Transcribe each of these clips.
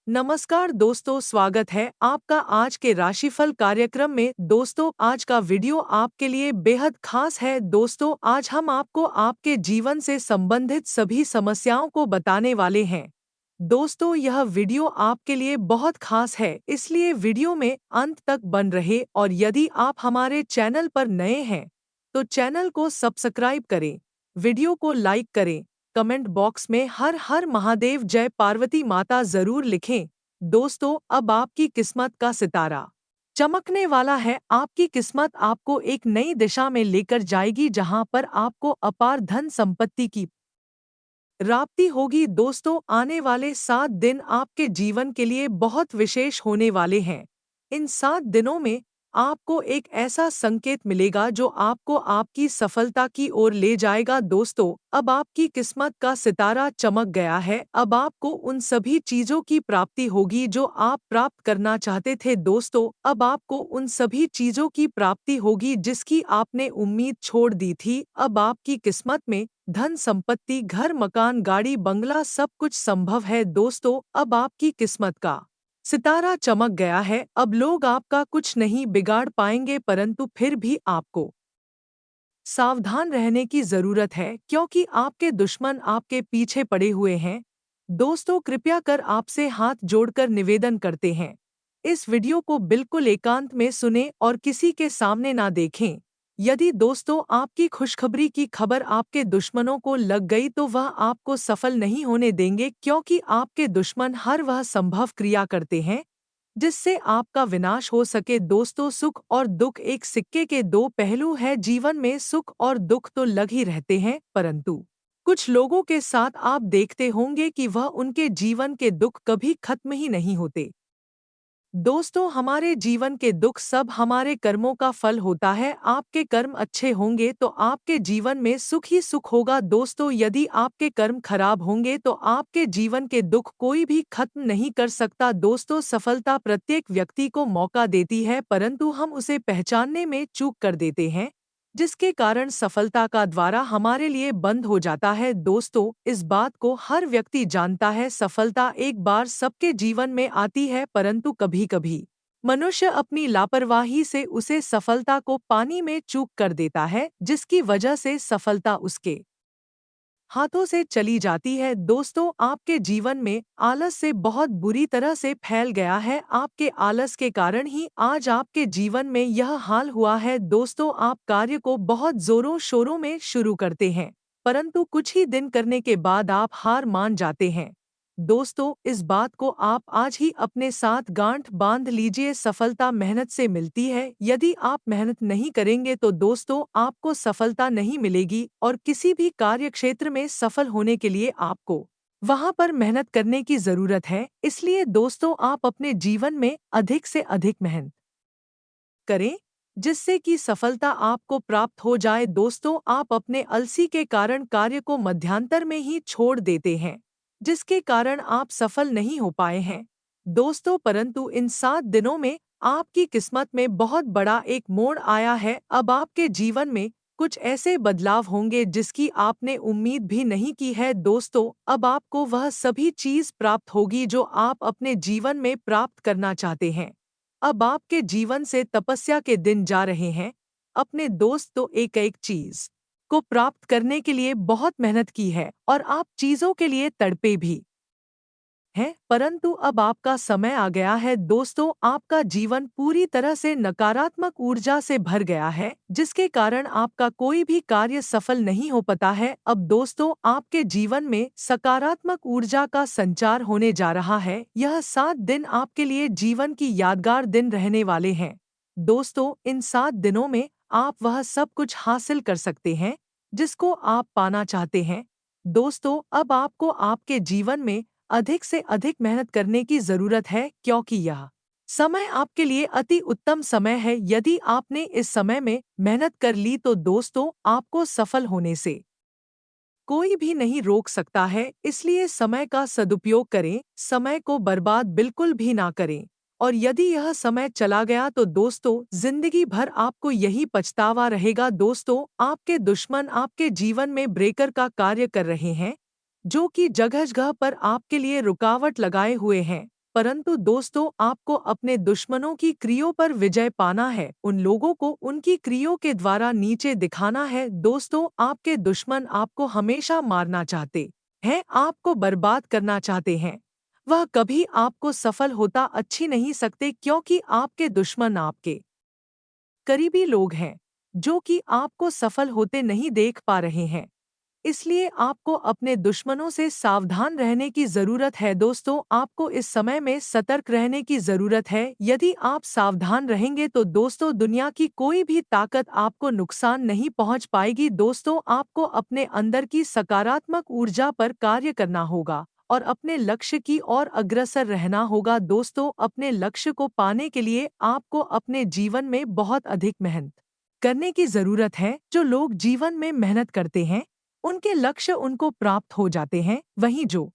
नमस्कार दोस्तों, स्वागत है आपका आज के राशिफल कार्यक्रम में। दोस्तों, आज का वीडियो आपके लिए बेहद खास है। दोस्तों, आज हम आपको आपके जीवन से संबंधित सभी समस्याओं को बताने वाले हैं। दोस्तों, यह वीडियो आपके लिए बहुत खास है, इसलिए वीडियो में अंत तक बन रहे। और यदि आप हमारे चैनल पर नए हैं तो चैनल को सब्सक्राइब करें, वीडियो को लाइक करें, कमेंट बॉक्स में हर हर महादेव जय पार्वती माता जरूर लिखें। दोस्तों, अब आपकी किस्मत का सितारा चमकने वाला है। आपकी किस्मत आपको एक नई दिशा में लेकर जाएगी, जहां पर आपको अपार धन संपत्ति की प्राप्ति होगी। दोस्तों, आने वाले 7 दिन आपके जीवन के लिए बहुत विशेष होने वाले हैं। इन 7 दिनों में आपको एक ऐसा संकेत मिलेगा जो आपको आपकी सफलता की ओर ले जाएगा। दोस्तों, अब आपकी किस्मत का सितारा चमक गया है। अब आपको उन सभी चीजों की प्राप्ति होगी जो आप प्राप्त करना चाहते थे। दोस्तों, अब आपको उन सभी चीजों की प्राप्ति होगी जिसकी आपने उम्मीद छोड़ दी थी। अब आपकी किस्मत में धन संपत्ति, घर, मकान, गाड़ी, बंगला सब कुछ संभव है। दोस्तों, अब आपकी किस्मत का सितारा चमक गया है। अब लोग आपका कुछ नहीं बिगाड़ पाएंगे, परंतु फिर भी आपको सावधान रहने की जरूरत है, क्योंकि आपके दुश्मन आपके पीछे पड़े हुए हैं। दोस्तों, कृपया कर आपसे हाथ जोड़कर निवेदन करते हैं, इस वीडियो को बिल्कुल एकांत में सुनें और किसी के सामने ना देखें। यदि दोस्तों आपकी खुशखबरी की खबर आपके दुश्मनों को लग गई तो वह आपको सफल नहीं होने देंगे, क्योंकि आपके दुश्मन हर वह संभव क्रिया करते हैं जिससे आपका विनाश हो सके। दोस्तों, सुख और दुख एक सिक्के के दो पहलू है। जीवन में सुख और दुख तो लग ही रहते हैं, परंतु कुछ लोगों के साथ आप देखते होंगे कि वह उनके जीवन के दुख कभी खत्म ही नहीं होते। दोस्तों, हमारे जीवन के दुख सब हमारे कर्मों का फल होता है। आपके कर्म अच्छे होंगे तो आपके जीवन में सुख ही सुख होगा। दोस्तों, यदि आपके कर्म खराब होंगे तो आपके जीवन के दुख कोई भी खत्म नहीं कर सकता। दोस्तों, सफलता प्रत्येक व्यक्ति को मौका देती है, परंतु हम उसे पहचानने में चूक कर देते हैं, जिसके कारण सफलता का द्वारा हमारे लिए बंद हो जाता है। दोस्तों, इस बात को हर व्यक्ति जानता है, सफलता एक बार सबके जीवन में आती है, परंतु कभी-कभी मनुष्य अपनी लापरवाही से उसे सफलता को पानी में चूक कर देता है, जिसकी वजह से सफलता उसके हाथों से चली जाती है। दोस्तों, आपके जीवन में आलस से बहुत बुरी तरह से फैल गया है। आपके आलस के कारण ही आज आपके जीवन में यह हाल हुआ है। दोस्तों, आप कार्य को बहुत जोरों शोरों में शुरू करते हैं, परंतु कुछ ही दिन करने के बाद आप हार मान जाते हैं। दोस्तों, इस बात को आप आज ही अपने साथ गांठ बांध लीजिए। सफलता मेहनत से मिलती है। यदि आप मेहनत नहीं करेंगे तो दोस्तों आपको सफलता नहीं मिलेगी, और किसी भी कार्य क्षेत्र में सफल होने के लिए आपको वहां पर मेहनत करने की जरूरत है। इसलिए दोस्तों, आप अपने जीवन में अधिक से अधिक मेहनत करें, जिससे कि सफलता आपको प्राप्त हो जाए। दोस्तों, आप अपने अलसी के कारण कार्य को मध्यांतर में ही छोड़ देते हैं, जिसके कारण आप सफल नहीं हो पाए हैं। दोस्तों, परंतु इन 7 दिनों में आपकी किस्मत में बहुत बड़ा एक मोड़ आया है। अब आपके जीवन में कुछ ऐसे बदलाव होंगे जिसकी आपने उम्मीद भी नहीं की है। दोस्तों, अब आपको वह सभी चीज प्राप्त होगी जो आप अपने जीवन में प्राप्त करना चाहते हैं। अब आपके जीवन से तपस्या के दिन जा रहे हैं। अपने दोस्त तो एक एक चीज को प्राप्त करने के लिए बहुत मेहनत की है और आप चीजों के लिए तड़पे भी हैं, परंतु अब आपका समय आ गया है। दोस्तों, आपका जीवन पूरी तरह से नकारात्मक ऊर्जा से भर गया है, जिसके कारण आपका कोई भी कार्य सफल नहीं हो पाता है। अब दोस्तों, आपके जीवन में सकारात्मक ऊर्जा का संचार होने जा रहा है। यह 7 दिन आपके लिए जीवन की यादगार दिन रहने वाले हैं। दोस्तों, इन 7 दिनों में आप वह सब कुछ हासिल कर सकते हैं जिसको आप पाना चाहते हैं। दोस्तों, अब आपको आपके जीवन में अधिक से अधिक मेहनत करने की जरूरत है, क्योंकि यह समय आपके लिए अति उत्तम समय है। यदि आपने इस समय में मेहनत कर ली तो दोस्तों आपको सफल होने से कोई भी नहीं रोक सकता है। इसलिए समय का सदुपयोग करें, समय को बर्बाद बिल्कुल भी ना करें। और यदि यह समय चला गया तो दोस्तों जिंदगी भर आपको यही पछतावा रहेगा। दोस्तों, आपके दुश्मन आपके जीवन में ब्रेकर का कार्य कर रहे हैं, जो कि जगह जगह पर आपके लिए रुकावट लगाए हुए हैं, परंतु दोस्तों आपको अपने दुश्मनों की क्रियों पर विजय पाना है, उन लोगों को उनकी क्रियों के द्वारा नीचे दिखाना है। दोस्तों आपके दुश्मन आपको हमेशा मारना चाहते हैं, आपको बर्बाद करना चाहते हैं। वह कभी आपको सफल होता अच्छी नहीं सकते, क्योंकि आपके दुश्मन आपके करीबी लोग हैं जो कि आपको सफल होते नहीं देख पा रहे हैं। इसलिए आपको अपने दुश्मनों से सावधान रहने की जरूरत है। दोस्तों आपको इस समय में सतर्क रहने की जरूरत है। यदि आप सावधान रहेंगे तो दोस्तों दुनिया की कोई भी ताकत आपको नुकसान नहीं पहुंच पाएगी। दोस्तों आपको अपने अंदर की सकारात्मक ऊर्जा पर कार्य करना होगा और अपने लक्ष्य की ओर अग्रसर रहना होगा। दोस्तों अपने लक्ष्य को पाने के लिए आपको अपने जीवन में बहुत अधिक मेहनत करने की जरूरत है। जो लोग जीवन में मेहनत करते हैं उनके लक्ष्य उनको प्राप्त हो जाते हैं, वहीं जो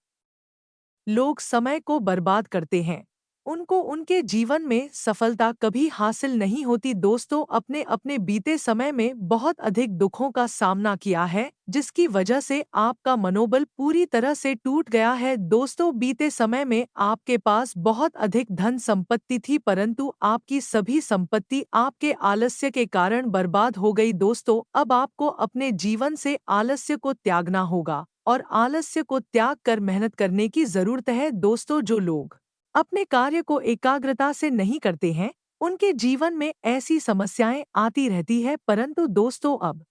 लोग समय को बर्बाद करते हैं उनको उनके जीवन में सफलता कभी हासिल नहीं होती। दोस्तों अपने अपने बीते समय में बहुत अधिक दुखों का सामना किया है, जिसकी वजह से आपका मनोबल पूरी तरह से टूट गया है। दोस्तों बीते समय में आपके पास बहुत अधिक धन संपत्ति थी, परंतु आपकी सभी संपत्ति आपके आलस्य के कारण बर्बाद हो गई। दोस्तों अब आपको अपने जीवन से आलस्य को त्यागना होगा और आलस्य को त्याग कर मेहनत करने की जरूरत है। दोस्तों जो लोग अपने कार्य को एकाग्रता से नहीं करते हैं उनके जीवन में ऐसी समस्याएं आती रहती है, परंतु दोस्तों अब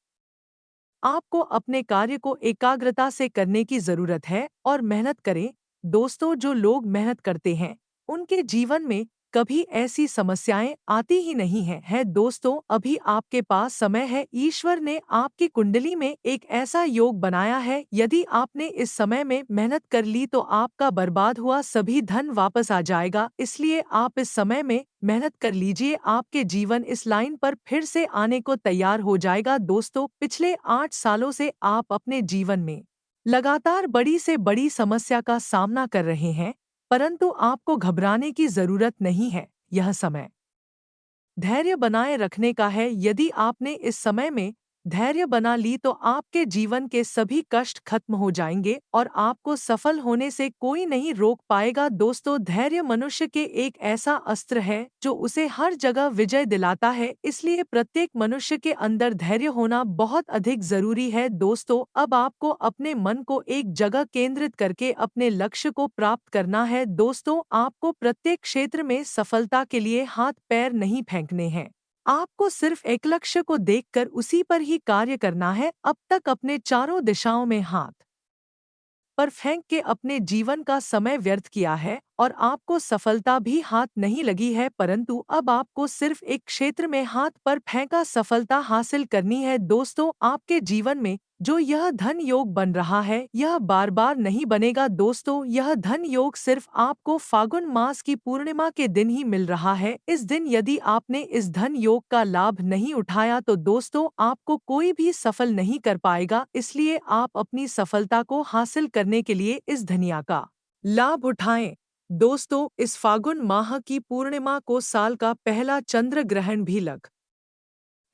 आपको अपने कार्य को एकाग्रता से करने की जरूरत है और मेहनत करें। दोस्तों जो लोग मेहनत करते हैं उनके जीवन में कभी ऐसी समस्याएं आती ही नहीं है। दोस्तों अभी आपके पास समय है। ईश्वर ने आपकी कुंडली में एक ऐसा योग बनाया है, यदि आपने इस समय में मेहनत कर ली तो आपका बर्बाद हुआ सभी धन वापस आ जाएगा। इसलिए आप इस समय में मेहनत कर लीजिए, आपके जीवन इस लाइन पर फिर से आने को तैयार हो जाएगा। दोस्तों पिछले 8 सालों से आप अपने जीवन में लगातार बड़ी से बड़ी समस्या का सामना कर रहे हैं, परंतु आपको घबराने की जरूरत नहीं है। यह समय धैर्य बनाए रखने का है। यदि आपने इस समय में धैर्य बना ली तो आपके जीवन के सभी कष्ट खत्म हो जाएंगे और आपको सफल होने से कोई नहीं रोक पाएगा। दोस्तों धैर्य मनुष्य के एक ऐसा अस्त्र है जो उसे हर जगह विजय दिलाता है, इसलिए प्रत्येक मनुष्य के अंदर धैर्य होना बहुत अधिक जरूरी है। दोस्तों अब आपको अपने मन को एक जगह केंद्रित करके अपने लक्ष्य को प्राप्त करना है। दोस्तों आपको प्रत्येक क्षेत्र में सफलता के लिए हाथ पैर नहीं फेंकने हैं, आपको सिर्फ एक लक्ष्य को देखकर उसी पर ही कार्य करना है। अब तक अपने चारों दिशाओं में हाथ पर फेंक के अपने जीवन का समय व्यर्थ किया है और आपको सफलता भी हाथ नहीं लगी है, परंतु अब आपको सिर्फ एक क्षेत्र में हाथ पर फेंका सफलता हासिल करनी है। दोस्तों आपके जीवन में जो यह धन योग बन रहा है यह बार बार नहीं बनेगा। दोस्तों यह धन योग सिर्फ आपको फागुन मास की पूर्णिमा के दिन ही मिल रहा है। इस दिन यदि आपने इस धन योग का लाभ नहीं उठाया तो दोस्तों आपको कोई भी सफल नहीं कर पाएगा। इसलिए आप अपनी सफलता को हासिल करने के लिए इस धनिया का लाभ उठाएं। दोस्तों इस फागुन माह की पूर्णिमा को साल का पहला चंद्र ग्रहण भी लग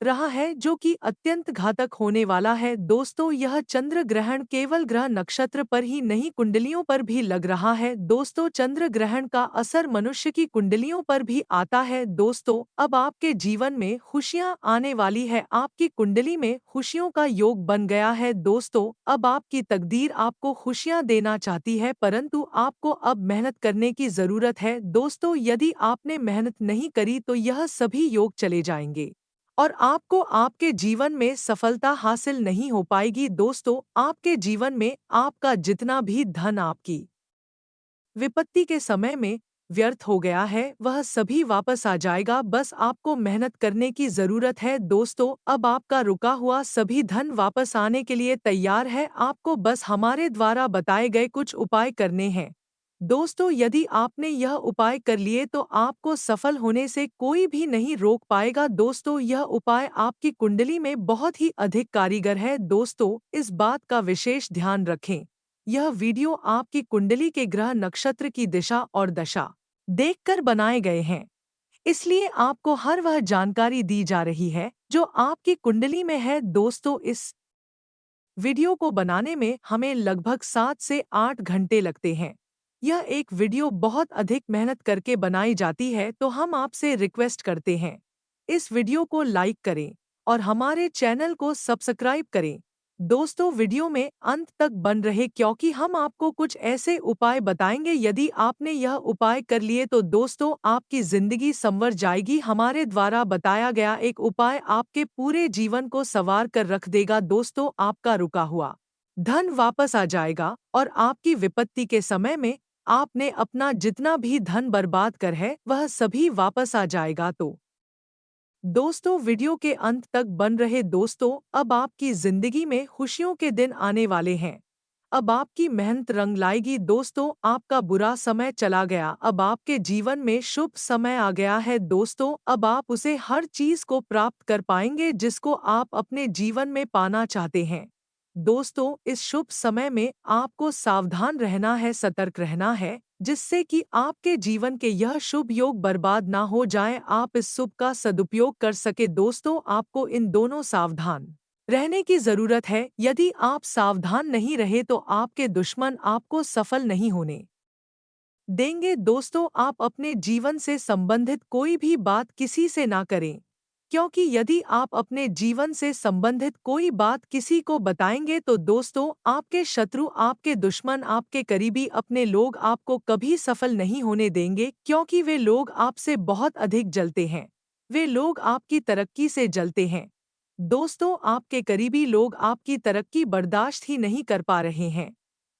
रहा है, जो कि अत्यंत घातक होने वाला है। दोस्तों यह चंद्र ग्रहण केवल ग्रह नक्षत्र पर ही नहीं कुंडलियों पर भी लग रहा है। दोस्तों चंद्र ग्रहण का असर मनुष्य की कुंडलियों पर भी आता है। दोस्तों अब आपके जीवन में खुशियां आने वाली है, आपकी कुंडली में खुशियों का योग बन गया है। दोस्तों अब आपकी तकदीर आपको खुशियां देना चाहती है, परंतु आपको अब मेहनत करने की जरूरत है। दोस्तों यदि आपने मेहनत नहीं करी तो यह सभी योग चले जाएंगे और आपको आपके जीवन में सफलता हासिल नहीं हो पाएगी। दोस्तों आपके जीवन में आपका जितना भी धन आपकी विपत्ति के समय में व्यर्थ हो गया है वह सभी वापस आ जाएगा, बस आपको मेहनत करने की जरूरत है। दोस्तों अब आपका रुका हुआ सभी धन वापस आने के लिए तैयार है, आपको बस हमारे द्वारा बताए गए कुछ उपाय करने हैं। दोस्तों यदि आपने यह उपाय कर लिए तो आपको सफल होने से कोई भी नहीं रोक पाएगा। दोस्तों यह उपाय आपकी कुंडली में बहुत ही अधिक कारीगर है। दोस्तों इस बात का विशेष ध्यान रखें, यह वीडियो आपकी कुंडली के ग्रह नक्षत्र की दिशा और दशा देखकर बनाए गए हैं, इसलिए आपको हर वह जानकारी दी जा रही है जो आपकी कुंडली में है। दोस्तों इस वीडियो को बनाने में हमें लगभग 7 से 8 घंटे लगते हैं। यह एक वीडियो बहुत अधिक मेहनत करके बनाई जाती है, तो हम आपसे रिक्वेस्ट करते हैं, इस वीडियो को लाइक करें और हमारे चैनल को सब्सक्राइब करें। दोस्तों, वीडियो में अंत तक बन रहे क्योंकि हम आपको कुछ ऐसे उपाय बताएंगे, यदि आपने यह उपाय कर लिए तो दोस्तों आपकी जिंदगी संवर जाएगी। हमारे द्वारा बताया गया एक उपाय आपके पूरे जीवन को संवार कर रख देगा। दोस्तों, आपका रुका हुआ धन वापस आ जाएगा और आपकी विपत्ति के समय में आपने अपना जितना भी धन बर्बाद कर है वह सभी वापस आ जाएगा। तो दोस्तों, वीडियो के अंत तक बन रहे। दोस्तों, अब आपकी जिंदगी में खुशियों के दिन आने वाले हैं। अब आपकी मेहनत रंग लाएगी। दोस्तों, आपका बुरा समय चला गया, अब आपके जीवन में शुभ समय आ गया है। दोस्तों, अब आप उसे हर चीज को प्राप्त कर पाएंगे जिसको आप अपने जीवन में पाना चाहते हैं। दोस्तों, इस शुभ समय में आपको सावधान रहना है, सतर्क रहना है, जिससे कि आपके जीवन के यह शुभ योग बर्बाद ना हो जाए, आप इस शुभ का सदुपयोग कर सके। दोस्तों, आपको इन दोनों सावधान रहने की जरूरत है। यदि आप सावधान नहीं रहे तो आपके दुश्मन आपको सफल नहीं होने देंगे। दोस्तों, आप अपने जीवन से संबंधित कोई भी बात किसी से ना करें, क्योंकि यदि आप अपने जीवन से संबंधित कोई बात किसी को बताएंगे तो दोस्तों आपके शत्रु, आपके दुश्मन, आपके करीबी अपने लोग आपको कभी सफल नहीं होने देंगे, क्योंकि वे लोग आपसे बहुत अधिक जलते हैं। वे लोग आपकी तरक्की से जलते हैं। दोस्तों, आपके करीबी लोग आपकी तरक्की बर्दाश्त ही नहीं कर पा रहे हैं।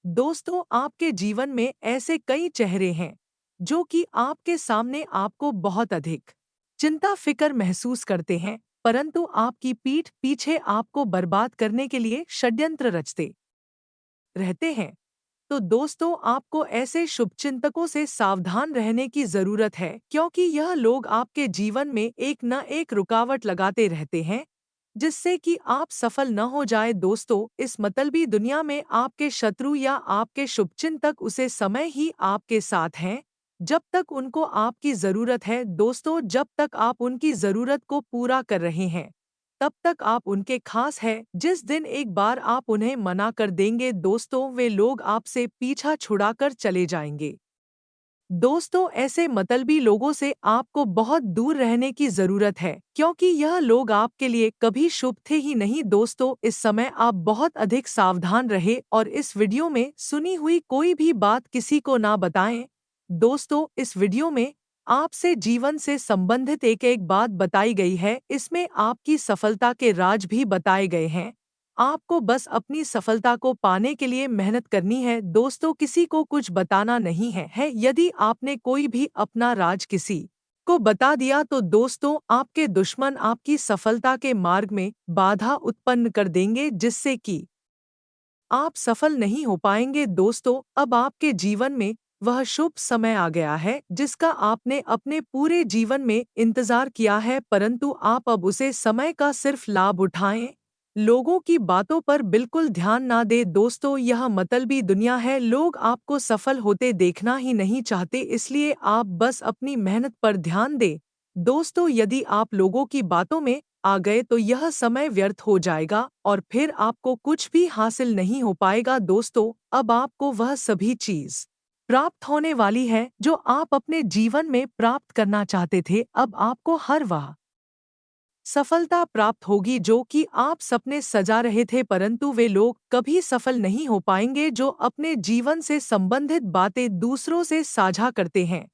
दोस्तों, आपके जीवन में ऐसे कई चेहरे हैं जो कि आपके सामने आपको बहुत अधिक चिंता फिक्र महसूस करते हैं, परंतु आपकी पीठ पीछे आपको बर्बाद करने के लिए षड्यंत्र रचते रहते हैं। तो दोस्तों, आपको ऐसे शुभचिंतकों से सावधान रहने की जरूरत है, क्योंकि यह लोग आपके जीवन में एक न एक रुकावट लगाते रहते हैं जिससे कि आप सफल न हो जाए। दोस्तों, इस मतलबी दुनिया में आपके शत्रु या आपके शुभचिंतक उसे समय ही आपके साथ हैं जब तक उनको आपकी जरूरत है। दोस्तों, जब तक आप उनकी जरूरत को पूरा कर रहे हैं तब तक आप उनके खास हैं। जिस दिन एक बार आप उन्हें मना कर देंगे दोस्तों, वे लोग आपसे पीछा छुड़ाकर चले जाएंगे। दोस्तों, ऐसे मतलबी लोगों से आपको बहुत दूर रहने की जरूरत है, क्योंकि यह लोग आपके लिए कभी शुभ थे ही नहीं। दोस्तों, इस समय आप बहुत अधिक सावधान रहे और इस वीडियो में सुनी हुई कोई भी बात किसी को ना बताएं। दोस्तों, इस वीडियो में आपसे जीवन से संबंधित एक एक बात बताई गई है, इसमें आपकी सफलता के राज भी बताए गए हैं। आपको बस अपनी सफलता को पाने के लिए मेहनत करनी है। दोस्तों, किसी को कुछ बताना नहीं है। यदि आपने कोई भी अपना राज किसी को बता दिया तो दोस्तों आपके दुश्मन आपकी सफलता के मार्ग में बाधा उत्पन्न कर देंगे, जिससे कि आप सफल नहीं हो पाएंगे। दोस्तों, अब आपके जीवन में वह शुभ समय आ गया है जिसका आपने अपने पूरे जीवन में इंतजार किया है, परंतु आप अब उसे समय का सिर्फ लाभ उठाएं, लोगों की बातों पर बिल्कुल ध्यान ना दे। दोस्तों, यह मतलबी दुनिया है, लोग आपको सफल होते देखना ही नहीं चाहते, इसलिए आप बस अपनी मेहनत पर ध्यान दें। दोस्तों, यदि आप लोगों की बातों में आ गए तो यह समय व्यर्थ हो जाएगा और फिर आपको कुछ भी हासिल नहीं हो पाएगा। दोस्तों, अब आपको वह सभी चीज प्राप्त होने वाली है जो आप अपने जीवन में प्राप्त करना चाहते थे। अब आपको हर वह सफलता प्राप्त होगी जो कि आप सपने सजा रहे थे, परंतु वे लोग कभी सफल नहीं हो पाएंगे जो अपने जीवन से संबंधित बातें दूसरों से साझा करते हैं,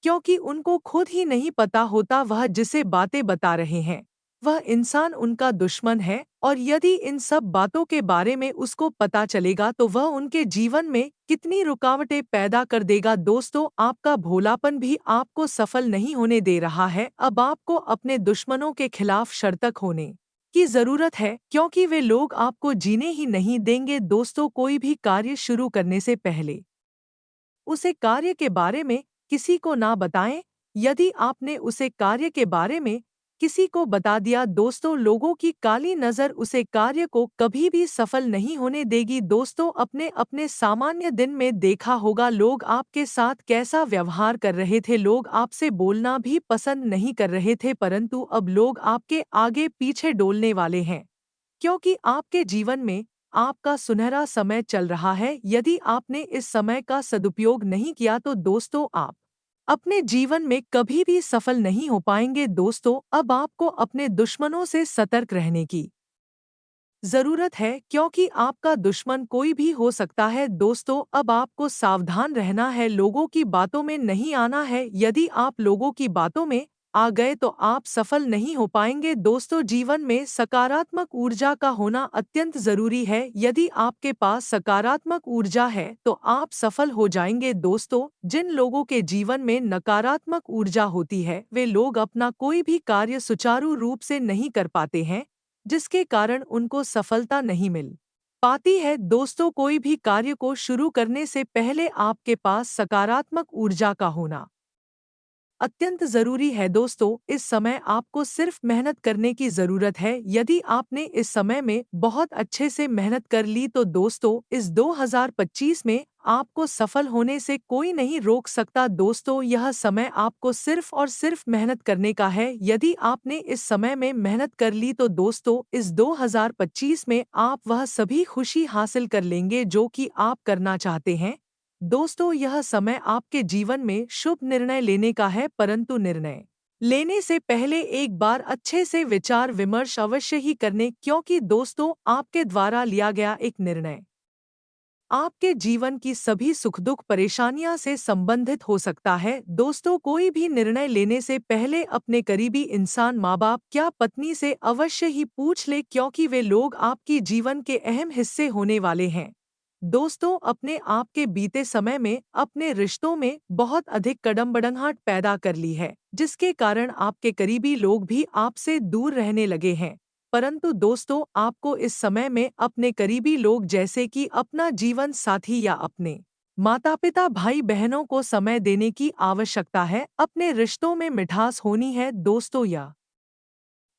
क्योंकि उनको खुद ही नहीं पता होता वह जिसे बातें बता रहे हैं वह इंसान उनका दुश्मन है, और यदि इन सब बातों के बारे में उसको पता चलेगा तो वह उनके जीवन में कितनी रुकावटें पैदा कर देगा। दोस्तों, आपका भोलापन भी आपको सफल नहीं होने दे रहा है। अब आपको अपने दुश्मनों के खिलाफ सतर्क होने की जरूरत है, क्योंकि वे लोग आपको जीने ही नहीं देंगे। दोस्तों, कोई भी कार्य शुरू करने से पहले उसे कार्य के बारे में किसी को ना बताएं। यदि आपने उसे कार्य के बारे में किसी को बता दिया दोस्तों, लोगों की काली नज़र उसे कार्य को कभी भी सफल नहीं होने देगी। दोस्तों, अपने अपने सामान्य दिन में देखा होगा लोग आपके साथ कैसा व्यवहार कर रहे थे, लोग आपसे बोलना भी पसंद नहीं कर रहे थे, परंतु अब लोग आपके आगे पीछे डोलने वाले हैं, क्योंकि आपके जीवन में आपका सुनहरा समय चल रहा है। यदि आपने इस समय का सदुपयोग नहीं किया तो दोस्तों आप अपने जीवन में कभी भी सफल नहीं हो पाएंगे। दोस्तों, अब आपको अपने दुश्मनों से सतर्क रहने की जरूरत है, क्योंकि आपका दुश्मन कोई भी हो सकता है। दोस्तों, अब आपको सावधान रहना है, लोगों की बातों में नहीं आना है। यदि आप लोगों की बातों में आ गए तो आप सफल नहीं हो पाएंगे। दोस्तों, जीवन में सकारात्मक ऊर्जा का होना अत्यंत जरूरी है। यदि आपके पास सकारात्मक ऊर्जा है तो आप सफल हो जाएंगे। दोस्तों, जिन लोगों के जीवन में नकारात्मक ऊर्जा होती है वे लोग अपना कोई भी कार्य सुचारू रूप से नहीं कर पाते हैं, जिसके कारण उनको सफलता नहीं मिल पाती है। दोस्तों, कोई भी कार्य को शुरू करने से पहले आपके पास सकारात्मक ऊर्जा का होना अत्यंत जरूरी है। दोस्तों, इस समय आपको सिर्फ मेहनत करने की जरूरत है। यदि आपने इस समय में बहुत अच्छे से मेहनत कर ली तो दोस्तों, इस 2025 में आपको सफल होने से कोई नहीं रोक सकता। दोस्तों, यह समय आपको सिर्फ और सिर्फ मेहनत करने का है। यदि आपने इस समय में मेहनत कर ली तो दोस्तों, इस 2025 में आप वह सभी खुशी हासिल कर लेंगे जो कि आप करना चाहते हैं। दोस्तों, यह समय आपके जीवन में शुभ निर्णय लेने का है, परंतु निर्णय लेने से पहले एक बार अच्छे से विचार विमर्श अवश्य ही करने, क्योंकि दोस्तों, आपके द्वारा लिया गया एक निर्णय आपके जीवन की सभी सुख दुख परेशानियां से संबंधित हो सकता है। दोस्तों, कोई भी निर्णय लेने से पहले अपने करीबी इंसान, माँ बाप, क्या पत्नी से अवश्य ही पूछ ले, क्योंकि वे लोग आपकी जीवन के अहम हिस्से होने वाले हैं। दोस्तों, अपने आप के बीते समय में अपने रिश्तों में बहुत अधिक कड़ंबड़ाहट पैदा कर ली है, जिसके कारण आपके करीबी लोग भी आपसे दूर रहने लगे हैं। परंतु दोस्तों, आपको इस समय में अपने करीबी लोग जैसे कि अपना जीवन साथी या अपने माता पिता, भाई बहनों को समय देने की आवश्यकता है। अपने रिश्तों में मिठास होनी है। दोस्तों, यह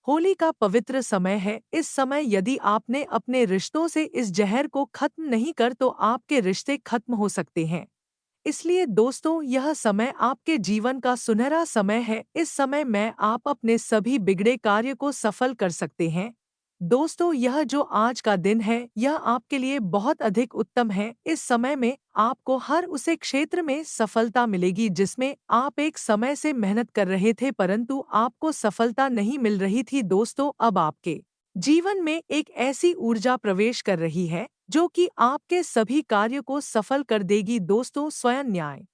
होली का पवित्र समय है। इस समय यदि आपने अपने रिश्तों से इस जहर को खत्म नहीं कर तो आपके रिश्ते खत्म हो सकते हैं। इसलिए दोस्तों, यह समय आपके जीवन का सुनहरा समय है। इस समय में आप अपने सभी बिगड़े कार्य को सफल कर सकते हैं। दोस्तों, यह जो आज का दिन है यह आपके लिए बहुत अधिक उत्तम है। इस समय में आपको हर उसे क्षेत्र में सफलता मिलेगी जिसमें आप एक समय से मेहनत कर रहे थे परंतु आपको सफलता नहीं मिल रही थी। दोस्तों, अब आपके जीवन में एक ऐसी ऊर्जा प्रवेश कर रही है जो कि आपके सभी कार्य को सफल कर देगी। दोस्तों, स्वयं न्याय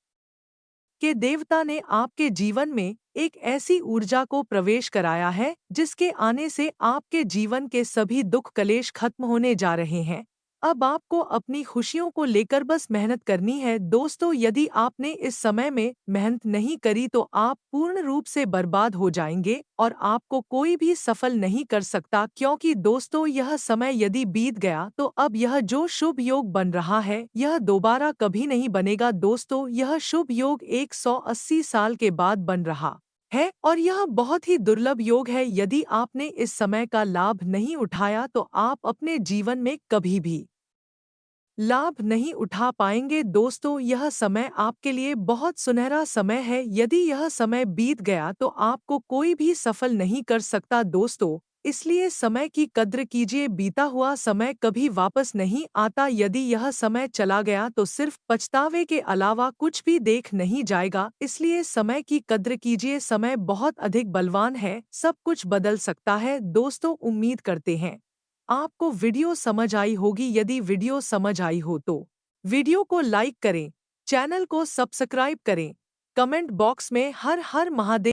के देवता ने आपके जीवन में एक ऐसी ऊर्जा को प्रवेश कराया है जिसके आने से आपके जीवन के सभी दुख कलेश खत्म होने जा रहे हैं। अब आपको अपनी खुशियों को लेकर बस मेहनत करनी है। दोस्तों, यदि आपने इस समय में मेहनत नहीं करी तो आप पूर्ण रूप से बर्बाद हो जाएंगे और आपको कोई भी सफल नहीं कर सकता, क्योंकि दोस्तों, यह समय यदि बीत गया तो अब यह जो शुभ योग बन रहा है यह दोबारा कभी नहीं बनेगा। दोस्तों, यह शुभ योग 180 साल के बाद बन रहा है और यह बहुत ही दुर्लभ योग है। यदि आपने इस समय का लाभ नहीं उठाया तो आप अपने जीवन में कभी भी लाभ नहीं उठा पाएंगे। दोस्तों, यह समय आपके लिए बहुत सुनहरा समय है। यदि यह समय बीत गया तो आपको कोई भी सफल नहीं कर सकता। दोस्तों, इसलिए समय की कद्र कीजिए। बीता हुआ समय कभी वापस नहीं आता। यदि यह समय चला गया तो सिर्फ पछतावे के अलावा कुछ भी देख नहीं जाएगा। इसलिए समय की कद्र कीजिए। समय बहुत अधिक बलवान है, सब कुछ बदल सकता है। दोस्तों, उम्मीद करते हैं आपको वीडियो समझ आई होगी। यदि वीडियो समझ आई हो तो वीडियो को लाइक करें, चैनल को सब्सक्राइब करें, कमेंट बॉक्स में हर हर महादेव